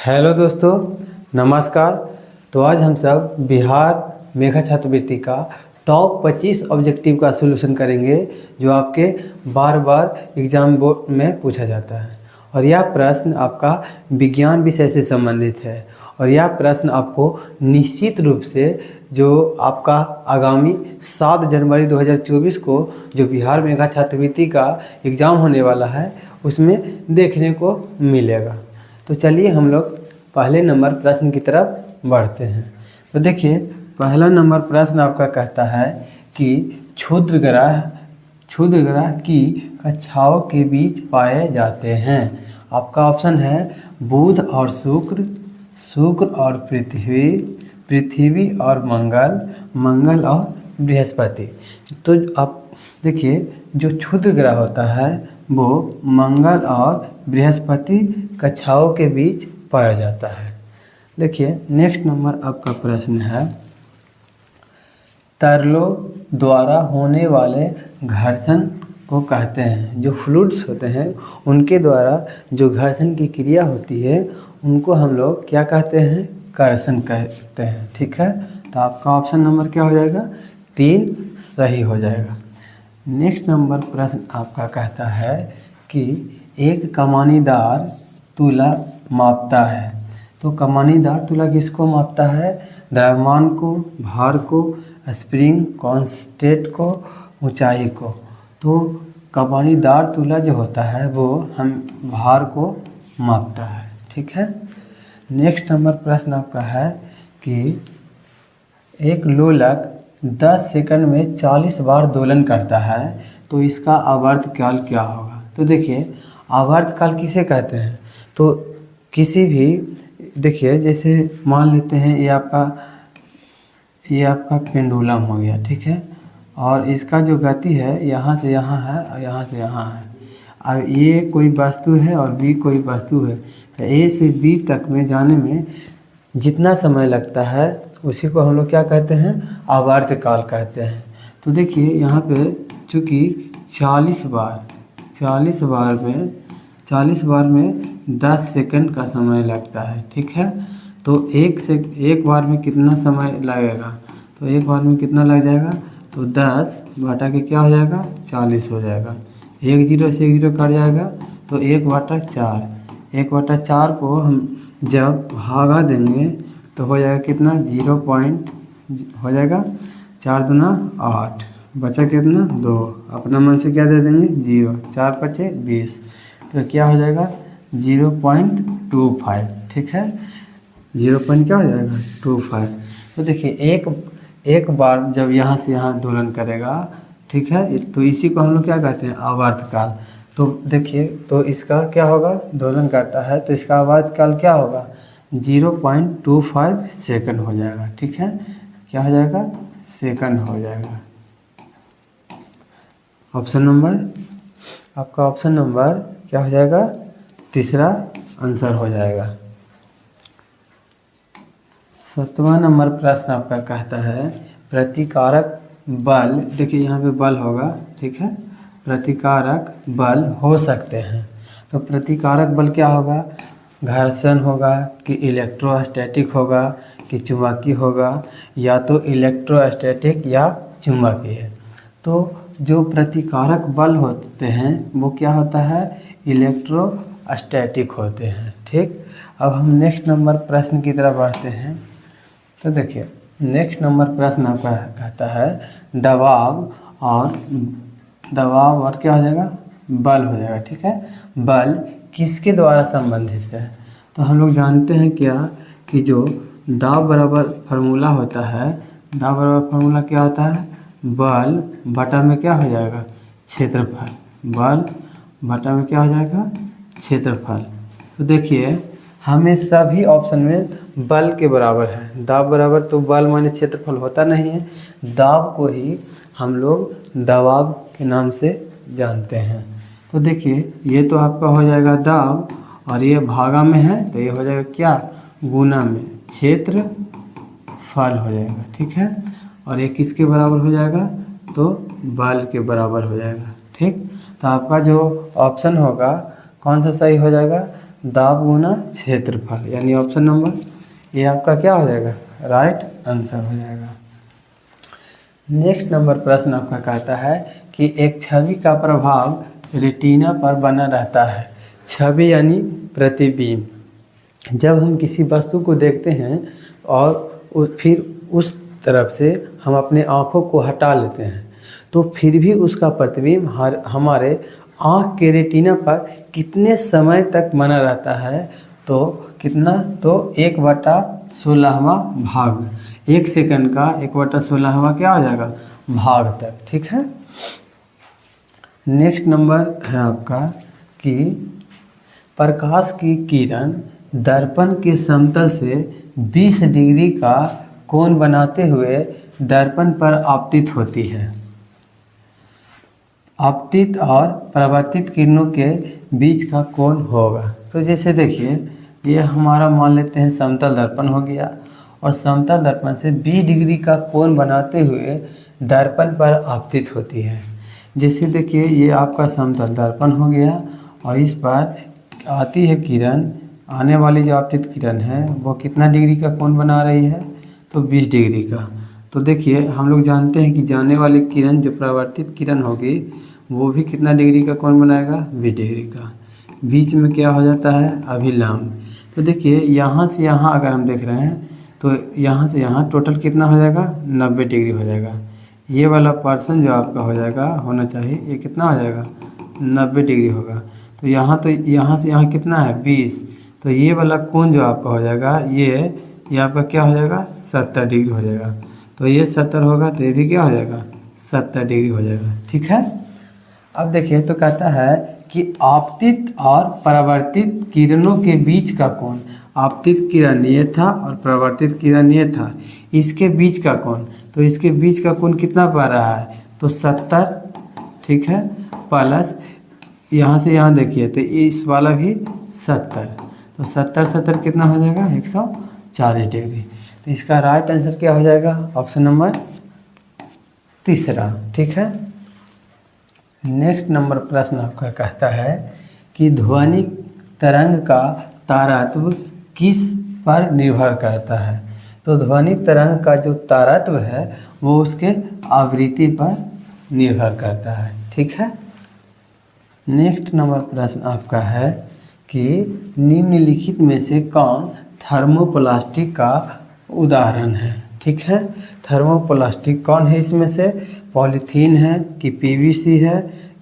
Hello दोस्तों, नमस्कार। तो आज हम सब बिहार मेघा छात्रवृत्ति का टॉप 25 ऑब्जेक्टिव का सॉल्यूशन करेंगे जो आपके बार बार एग्जाम बोर्ड में पूछा जाता है। और यह प्रश्न आपका विज्ञान विषय से संबंधित है और यह प्रश्न आपको निश्चित रूप से जो आपका आगामी 7 जनवरी 2024 को जो बिहार मेघा छात्रवृत्ति का एग्ज़ाम होने वाला है उसमें देखने को मिलेगा। तो चलिए हम लोग पहले नंबर प्रश्न की तरफ बढ़ते हैं। तो देखिए, पहला नंबर प्रश्न आपका कहता है कि क्षुद्र ग्रह की कक्षाओं के बीच पाए जाते हैं। आपका ऑप्शन है बुध और शुक्र और पृथ्वी और मंगल और बृहस्पति। तो आप देखिए, जो क्षुद्र ग्रह होता है वो मंगल और बृहस्पति कक्षाओं के बीच पाया जाता है। देखिए, नेक्स्ट नंबर आपका प्रश्न है, तरलों द्वारा होने वाले घर्षण को कहते हैं। जो फ्लूइड्स होते हैं उनके द्वारा जो घर्षण की क्रिया होती है उनको हम लोग क्या कहते हैं? कर्षण कहते हैं। ठीक है, तो आपका ऑप्शन नंबर क्या हो जाएगा? 3 सही हो जाएगा। नेक्स्ट नंबर प्रश्न आपका कहता है कि एक कमानीदार तुला मापता है। तो कमानीदार तुला किसको मापता है? द्रव्यमान को, भार को, स्प्रिंग कांस्टेंट को, ऊंचाई को। तो कमानीदार तुला जो होता है वो हम भार को मापता है। ठीक है। नेक्स्ट नंबर प्रश्न आपका है कि एक लोलक 10 सेकंड में 40 बार दोलन करता है, तो इसका आवर्तकाल क्या होगा? तो देखिए, आवर्तकाल किसे कहते हैं? तो किसी भी, देखिए जैसे मान लेते हैं ये आपका पेंडुलम हो गया। ठीक है, और इसका जो गति है यहाँ से यहाँ है और यहाँ से यहाँ है। अब ये कोई वस्तु है और बी कोई वस्तु है, तो ए से बी तक में जाने में जितना समय लगता है उसी को हम लोग क्या कहते हैं? आवर्तकाल कहते हैं। तो देखिए यहाँ पे चूँकि 40 बार में 10 सेकंड का समय लगता है। ठीक है, तो एक बार में कितना समय लगेगा? तो एक बार में कितना लग जाएगा? तो 10 बटा के क्या हो जाएगा? 40 हो जाएगा। 1 0 से 1 0 कट जाएगा, तो 1/4। 1/4 को हम जब भागा देंगे तो हो जाएगा कितना? 0 पॉइंट हो जाएगा। 4 दूना 8, बचा कितना? 2। अपना मन से क्या दे देंगे? 0। 4 5 20, तो क्या हो जाएगा? 0.25। ठीक है, 0 पॉइंट क्या हो जाएगा? 25। तो देखिए, एक बार जब यहाँ से यहाँ दोलन करेगा, ठीक है, तो इसी को हम लोग क्या कहते हैं? आवर्तकाल। तो देखिए, तो इसका क्या होगा? दोलन करता है तो इसका आवर्तकाल क्या होगा? 0.25 सेकंड हो जाएगा। ठीक है, क्या हो जाएगा? सेकंड हो जाएगा। आपका ऑप्शन नंबर क्या हो जाएगा? तीसरा आंसर हो जाएगा। 7वां नंबर प्रश्न आपका कहता है प्रतिकारक बल। देखिए यहाँ पे बल होगा। ठीक है, प्रतिकारक बल हो सकते हैं। तो प्रतिकारक बल क्या होगा? घर्षण होगा कि इलेक्ट्रोस्टैटिक होगा कि चुंबकीय होगा, या तो इलेक्ट्रोस्टैटिक या चुंबकीय। तो जो प्रतिकारक बल होते हैं वो क्या होता है? इलेक्ट्रोस्टैटिक होते हैं। ठीक, अब हम नेक्स्ट नंबर प्रश्न की तरफ बढ़ते हैं। तो देखिए, नेक्स्ट नंबर प्रश्न आपका कहता है दबाव और क्या हो जाएगा? बल हो जाएगा। ठीक है, बल किसके द्वारा संबंधित है? तो हम लोग जानते हैं क्या कि जो दाब बराबर फार्मूला होता है, दाब बराबर फार्मूला क्या होता है? बल बटा में क्या हो जाएगा? क्षेत्रफल। बल बटा में क्या हो जाएगा? क्षेत्रफल। तो देखिए, हमें सभी ऑप्शन में बल के बराबर है। दाब बराबर तो बल माने क्षेत्रफल होता नहीं है, दाब को ही हम लोग दबाव के नाम से जानते हैं। तो देखिए, ये तो आपका हो जाएगा दाब, और ये भागा में है तो ये हो जाएगा क्या? गुना में क्षेत्रफल हो जाएगा। ठीक है, और ये किसके बराबर हो जाएगा? तो बल के बराबर हो जाएगा। ठीक, तो आपका जो ऑप्शन होगा कौन सा सही हो जाएगा? दाब गुना क्षेत्रफल, यानी ऑप्शन नंबर ए आपका क्या हो जाएगा, राइट आंसर हो जाएगा। नेक्स्ट नंबर प्रश्न आपका कहता है कि एक छवि का प्रभाव रेटिना पर बना रहता है। छवि यानी प्रतिबिंब। जब हम किसी वस्तु को देखते हैं और फिर उस तरफ से हम अपने आँखों को हटा लेते हैं तो फिर भी उसका प्रतिबिंब हमारे आँख के रेटिना पर कितने समय तक बना रहता है, तो कितना, तो 1/16वां भाग, 1 सेकंड का 1/16वां क्या हो जाएगा, भाग तक। ठीक है। नेक्स्ट नंबर है आपका कि प्रकाश की किरण दर्पण के समतल से 20 डिग्री का कोण बनाते हुए दर्पण पर आपतित होती है। आपतित और परावर्तित किरणों के बीच का कोण होगा। तो जैसे देखिए, ये हमारा मान लेते हैं समतल दर्पण हो गया, और समतल दर्पण से 20 डिग्री का कोण बनाते हुए दर्पण पर आपतित होती है। जैसे देखिए, ये आपका समतल दर्पण हो गया और इस पर आती है किरण, आने वाली जो आपतित किरण है वो कितना डिग्री का कोण बना रही है, तो 20 डिग्री का। तो देखिए, हम लोग जानते हैं कि जाने वाली किरण जो परावर्तित किरण होगी वो भी कितना डिग्री का कोण बनाएगा, 20 डिग्री का। बीच में क्या हो जाता है, अभिलंब। तो देखिए, यहाँ से यहाँ अगर हम देख रहे हैं तो यहाँ से यहाँ टोटल कितना हो जाएगा, 90 डिग्री हो जाएगा। ये वाला पर्सन जो आपका हो जाएगा, होना चाहिए, ये कितना हो जाएगा, 90 डिग्री होगा। तो यहाँ से यहाँ कितना है, 20। तो ये वाला कोण जो आपका हो जाएगा, ये आपका क्या हो जाएगा, 70 डिग्री हो जाएगा। तो ये 70 होगा तो ये भी क्या हो जाएगा, 70 डिग्री हो जाएगा। ठीक है। अब देखिए, तो कहता है कि आपतित और परावर्तित किरणों के बीच का कोण, आपतित किरण ये था और परावर्तित किरण ये था, इसके बीच का कोण, तो इसके बीच का कोण कितना पड़ रहा है, तो 70। ठीक है, प्लस यहाँ से यहाँ देखिए तो इस वाला भी 70, तो 70 कितना हो जाएगा, 140 डिग्री। तो इसका राइट आंसर क्या हो जाएगा, ऑप्शन नंबर तीसरा। ठीक है। नेक्स्ट नंबर प्रश्न आपका कहता है कि ध्वनिक तरंग का तारत्व किस पर निर्भर करता है। तो ध्वनिक तरंग का जो तारत्व है वो उसके आवृत्ति पर निर्भर करता है। ठीक है। नेक्स्ट नंबर प्रश्न आपका है कि निम्नलिखित में से कौन थर्मोप्लास्टिक का उदाहरण है। ठीक है। थर्मोप्लास्टिक कौन है इसमें से, पॉलीथीन है कि पीवीसी है,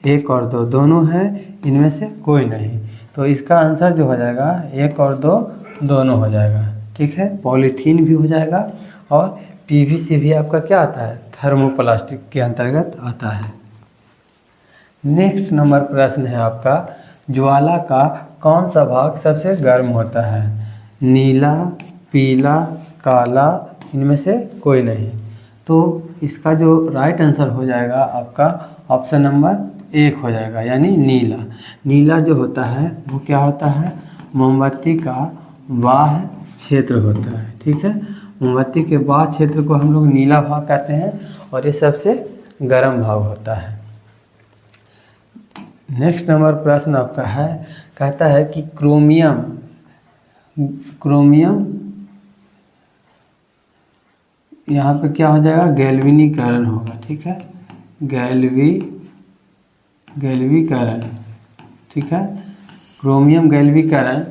1 और 2 दोनों है, इनमें से कोई नहीं। तो इसका आंसर जो हो जाएगा 1 और 2 दोनों हो जाएगा। ठीक है, पॉलीथीन भी हो जाएगा और पीवीसी भी आपका क्या आता है, थर्मोप्लास्टिक के अंतर्गत आता है। नेक्स्ट नंबर प्रश्न है आपका, ज्वाला का कौन सा भाग सबसे गर्म होता है, नीला, पीला, काला, इनमें से कोई नहीं। तो इसका जो राइट आंसर हो जाएगा आपका ऑप्शन नंबर 1 हो जाएगा, यानी नीला। नीला जो होता है वो क्या होता है, मोमबत्ती का बाह्य क्षेत्र होता है। ठीक है, मोमबत्ती के बाह्य क्षेत्र को हम लोग नीला भाग कहते हैं और ये सबसे गर्म भाग होता है। नेक्स्ट नंबर प्रश्न आपका है, कहता है कि क्रोमियम यहाँ पे क्या हो जाएगा, गैल्वेनीकरण होगा। ठीक है, गैल्वीकरण। ठीक है, क्रोमियम गैल्वीकरण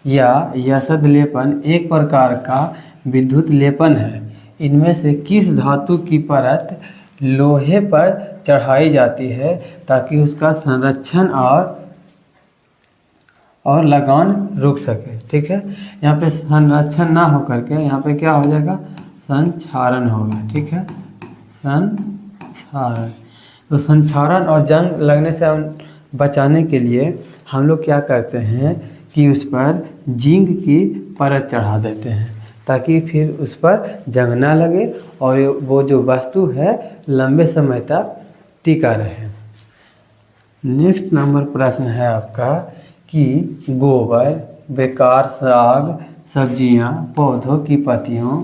या यसद लेपन एक प्रकार का विद्युत लेपन है। इनमें से किस धातु की परत लोहे पर चढ़ाई जाती है ताकि उसका संरक्षण और लगान रुक सके। ठीक है, यहाँ पे संरक्षण ना हो करके यहाँ पे क्या हो जाएगा, संक्षारण होगा। ठीक है, संक्षारण। तो संक्षारण और जंग लगने से हम बचाने के लिए हम लोग क्या करते हैं कि उस पर जिंक की परत चढ़ा देते हैं ताकि फिर उस पर जंग ना लगे और वो जो वस्तु है लंबे समय तक टिका रहे। नेक्स्ट नंबर प्रश्न है आपका कि गोबर, बेकार साग, सब्जियां, पौधों की पत्तियों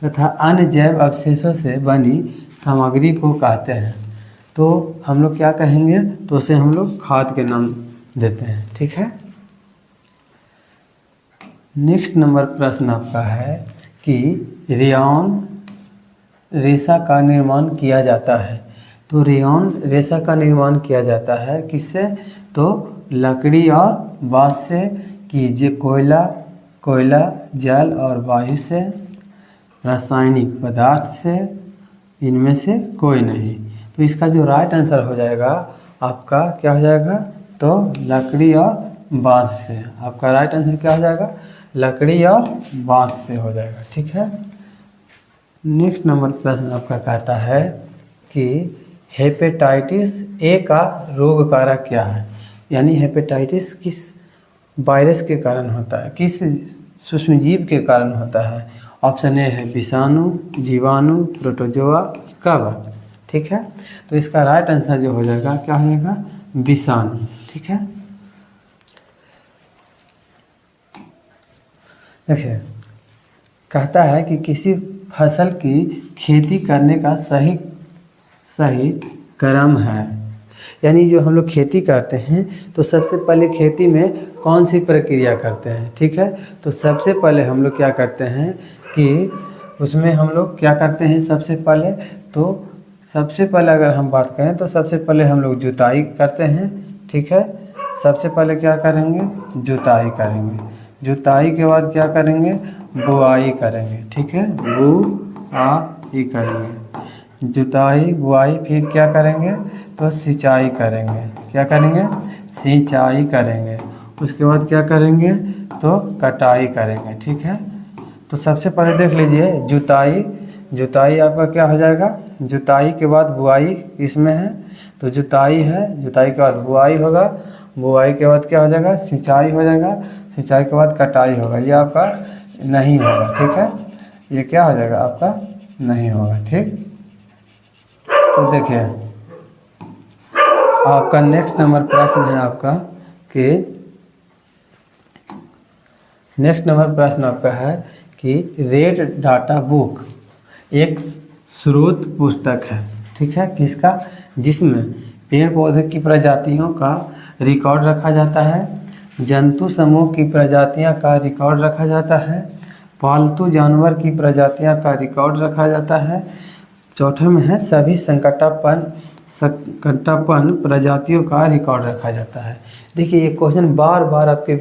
तथा अन्य जैव अवशेषों से बनी सामग्री को कहते हैं। तो हम लोग क्या कहेंगे, तो उसे हम लोग खाद के नाम देते हैं। ठीक है, नेक्स्ट नंबर प्रश्न आपका है कि रेयॉन रेशा का निर्माण किया जाता है। तो रेयॉन रेशा का निर्माण किया जाता है किससे? तो लकड़ी और बाँस से, कि जो कोयला जल और वायु से, रासायनिक पदार्थ से, इनमें से कोई नहीं। तो इसका जो राइट आंसर हो जाएगा आपका क्या हो जाएगा? तो लकड़ी और बाँस से। आपका राइट आंसर क्या हो जाएगा? लकड़ी और बाँस से हो जाएगा। ठीक है। नेक्स्ट नंबर प्रश्न आपका कहता है कि हेपेटाइटिस ए का रोग कारक क्या है? यानी हेपेटाइटिस किस वायरस के कारण होता है, किस सूक्ष्मजीव के कारण होता है? ऑप्शन ए है विषाणु, जीवाणु, प्रोटोजोआ, कवक। ठीक है। तो इसका राइट आंसर जो हो जाएगा क्या हो जाएगा? विषाणु। ठीक है। देखिए, कहता है कि किसी फसल की खेती करने का सही क्रम है। यानी जो हम लोग खेती करते हैं तो सबसे पहले खेती में कौन सी प्रक्रिया करते हैं? ठीक है। तो सबसे पहले हम लोग क्या करते हैं कि उसमें हम लोग क्या करते हैं? सबसे पहले अगर हम बात करें तो सबसे पहले हम लोग जुताई करते हैं। ठीक है। सबसे पहले क्या करेंगे? जुताई करेंगे। जुताई के बाद क्या करेंगे? बुआई करेंगे। ठीक है। बुआई करेंगे, जुताई बुआई, फिर क्या करेंगे? तो सिंचाई करेंगे। क्या करेंगे? सिंचाई करेंगे। उसके बाद क्या करेंगे? तो कटाई करेंगे। ठीक है। तो सबसे पहले देख लीजिए जुताई आपका क्या हो जाएगा? जुताई के बाद बुआई इसमें है, तो जुताई है, जुताई के बाद बुआई होगा, बुआई के बाद क्या हो जाएगा? सिंचाई हो जाएगा, सिंचाई के बाद कटाई होगा। ये आपका नहीं होगा। ठीक है। ये क्या हो जाएगा? आपका नहीं होगा। ठीक। तो देखिए, आपका नेक्स्ट नंबर प्रश्न है आपका कि नेक्स्ट नंबर प्रश्न आपका है कि रेड डाटा बुक एक स्रोत पुस्तक है। ठीक है। किसका? जिसमें पेड़ पौधे की प्रजातियों का रिकॉर्ड रखा जाता है, जंतु समूह की प्रजातियां का रिकॉर्ड रखा जाता है, पालतू जानवर की प्रजातियां का रिकॉर्ड रखा जाता है, चौथे में है सभी संकटापन प्रजातियों का रिकॉर्ड रखा जाता है। देखिए, ये क्वेश्चन बार बार आपके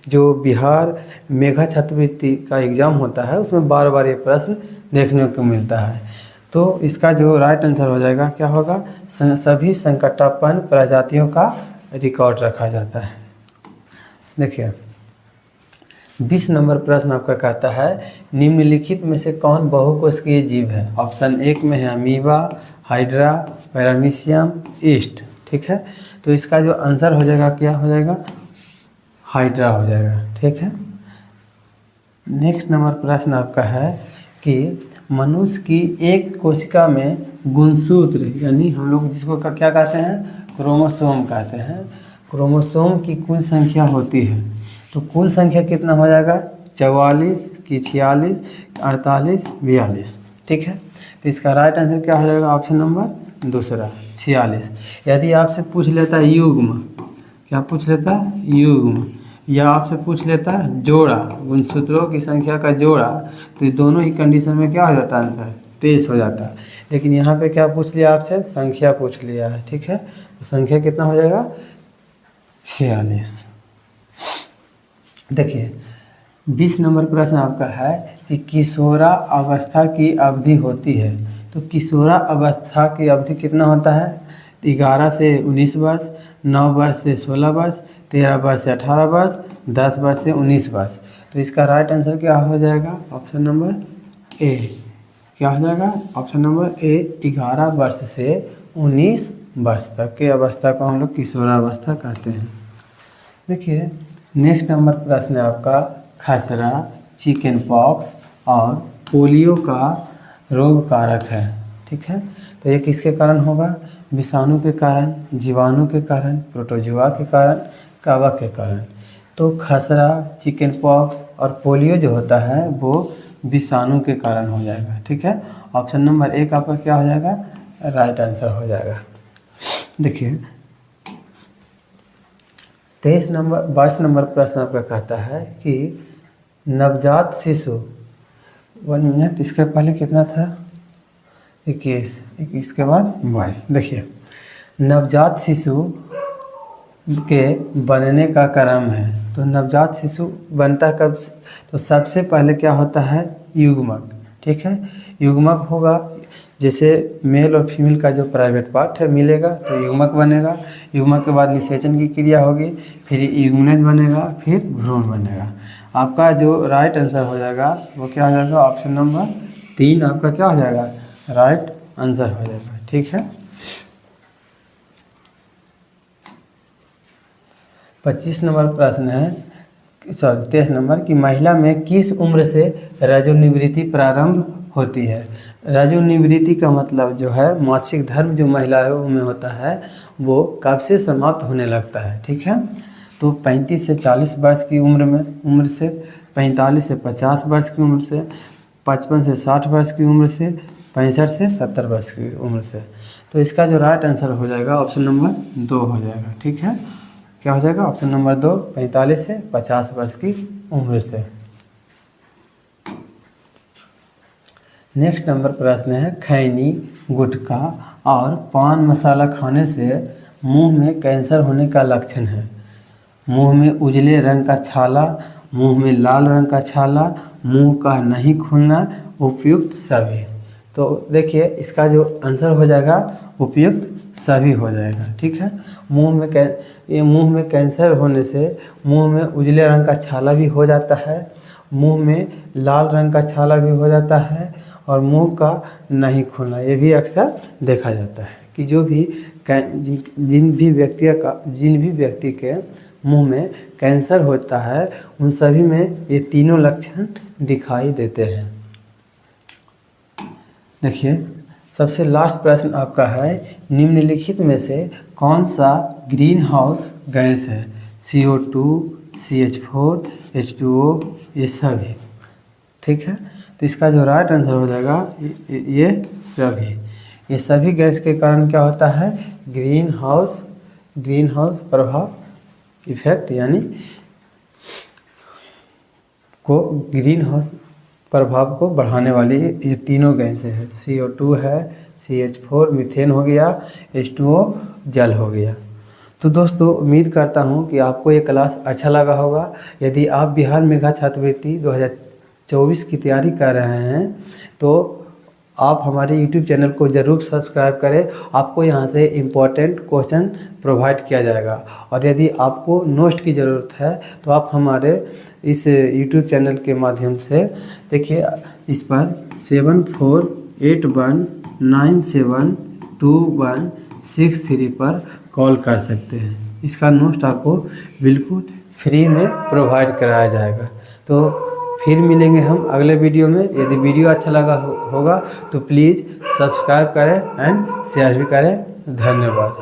जो बिहार मेघा छात्रवृत्ति का एग्ज़ाम होता है उसमें बार बार ये प्रश्न देखने को मिलता है। तो इसका जो राइट आंसर हो जाएगा क्या होगा? सभी संकटापन प्रजातियों का रिकॉर्ड रखा जाता है। देखिए, 20 नंबर प्रश्न आपका कहता है निम्नलिखित में से कौन बहुकोशिकीय जीव है? ऑप्शन एक में है अमीबा, हाइड्रा, पैरामीशियम, ईस्ट। ठीक है। तो इसका जो आंसर हो जाएगा क्या हो जाएगा? हाइड्रा हो जाएगा। ठीक है। नेक्स्ट नंबर प्रश्न आपका है कि मनुष्य की एक कोशिका में गुणसूत्र, यानी हम लोग जिसको क्या कहते हैं? क्रोमोसोम कहते हैं। क्रोमोसोम की कुल संख्या होती है। तो कुल संख्या कितना हो जाएगा? 44 की 46, 48, 42। ठीक है। तो इसका राइट आंसर क्या हो जाएगा? ऑप्शन नंबर दूसरा 46। यदि आपसे पूछ लेता है युग्म, क्या पूछ लेता है? युग्म, या आपसे पूछ लेता है जोड़ा, गुणसूत्रों की संख्या का जोड़ा, तो ये दोनों ही कंडीशन में क्या हो जाता है? आंसर 23 हो जाता है। लेकिन यहाँ पे क्या पूछ लिया आपसे? संख्या पूछ लिया है। ठीक है। तो संख्या कितना हो जाएगा? 46। देखिए, 20 नंबर प्रश्न आपका है कि किशोरा अवस्था की अवधि होती है। तो किशोरा अवस्था की अवधि कितना होता है? 11 से 19 वर्ष, 9 वर्ष से 16 वर्ष, 13 वर्ष से 18 वर्ष, 10 वर्ष से 19 वर्ष। तो इसका राइट आंसर क्या हो जाएगा? Option number A. क्या हो जाएगा? ऑप्शन नंबर ए, 11 वर्ष से 19 वर्ष तक के अवस्था को हम लोग किशोरावस्था कहते हैं। देखिए, नेक्स्ट नंबर प्रश्न है आपका खसरा, चिकन पॉक्स और पोलियो का रोग कारक है। ठीक है। तो ये किसके कारण होगा? विषाणु के कारण, जीवाणु के कारण, प्रोटोजोआ के कारण, कवक के कारण। तो खसरा, चिकन पॉक्स और पोलियो जो होता है वो विषाणु के कारण हो जाएगा। ठीक है। ऑप्शन नंबर एक आपका क्या हो जाएगा? राइट आंसर हो जाएगा। देखिए, 22 नंबर प्रश्न आपका कहता है कि नवजात शिशु 1 मिनट, इसके पहले कितना था 21 के बाद 22। देखिए नवजात शिशु के बनने का क्रम है। तो नवजात शिशु बनता कब, तो सबसे पहले क्या होता है युग्मक। ठीक है, युग्मक होगा, जैसे मेल और फीमेल का जो प्राइवेट पार्ट है मिलेगा तो युग्मक बनेगा। युग्मक के बाद निषेचन की क्रिया होगी, फिर युग्मनज बनेगा, फिर भ्रूण बनेगा। आपका जो राइट आंसर हो जाएगा वो क्या हो जाएगा, ऑप्शन नंबर 3 आपका क्या हो जाएगा, राइट आंसर हो जाएगा। ठीक है, 25 नंबर प्रश्न है, 23 नंबर की महिला में किस उम्र से रजोनिवृत्ति प्रारंभ होती है। रजोनिवृत्ति का मतलब जो है मासिक धर्म जो महिलाओं में होता है वो कब से समाप्त होने लगता है। ठीक है, तो 35 से 40 वर्ष की उम्र से, 45 से 50 वर्ष की उम्र से, 55 से 60 वर्ष की उम्र से, 65 से 70 वर्ष की उम्र से। तो इसका जो राइट आंसर हो जाएगा ऑप्शन नंबर 2 हो जाएगा। ठीक है, क्या हो जाएगा ऑप्शन नंबर 2, 45 से 50 वर्ष की उम्र से। नेक्स्ट नंबर प्रश्न है, खैनी, गुटखा और पान मसाला खाने से मुंह में कैंसर होने का लक्षण है। मुंह में उजले रंग का छाला, मुंह में लाल रंग का छाला, मुंह का नहीं खुलना, उपयुक्त सभी। तो देखिए इसका जो आंसर हो जाएगा उपयुक्त सभी हो जाएगा। ठीक है, मुंह में कैंसर होने से मुंह में उजले रंग का छाला भी हो जाता है, मुंह में लाल रंग का छाला भी हो जाता है और मुंह का नहीं खुलना, ये भी अक्सर देखा जाता है कि जिन भी व्यक्ति के मुंह में कैंसर होता है उन सभी में ये तीनों लक्षण दिखाई देते हैं। देखिए सबसे लास्ट प्रश्न आपका है, निम्नलिखित में से कौन सा ग्रीन हाउस गैस है। CO2, CH4, H2O, ये सभी। ठीक है, तो इसका जो राइट आंसर हो जाएगा ये सभी गैस के कारण क्या होता है, ग्रीन हाउस प्रभाव इफेक्ट, यानी को ग्रीन हाउस प्रभाव को बढ़ाने वाली ये तीनों गैसें हैं। CO2 है, CH4 मीथेन हो गया, H2O जल हो गया। तो दोस्तों उम्मीद करता हूँ कि आपको ये क्लास अच्छा लगा होगा। यदि आप बिहार मेघा छात्रवृत्ति 2024 की तैयारी कर रहे हैं तो आप हमारे YouTube चैनल को ज़रूर सब्सक्राइब करें। आपको यहाँ से इम्पोर्टेंट क्वेश्चन प्रोवाइड किया जाएगा और यदि आपको नोट्स की ज़रूरत है तो आप हमारे इस YouTube चैनल के माध्यम से देखिए, इस पर 7481972163 पर कॉल कर सकते हैं। इसका नोट्स आपको बिल्कुल फ्री में प्रोवाइड कराया जाएगा। तो फिर मिलेंगे हम अगले वीडियो में। यदि वीडियो अच्छा लगा होगा तो प्लीज़ सब्सक्राइब करें एंड शेयर भी करें। धन्यवाद।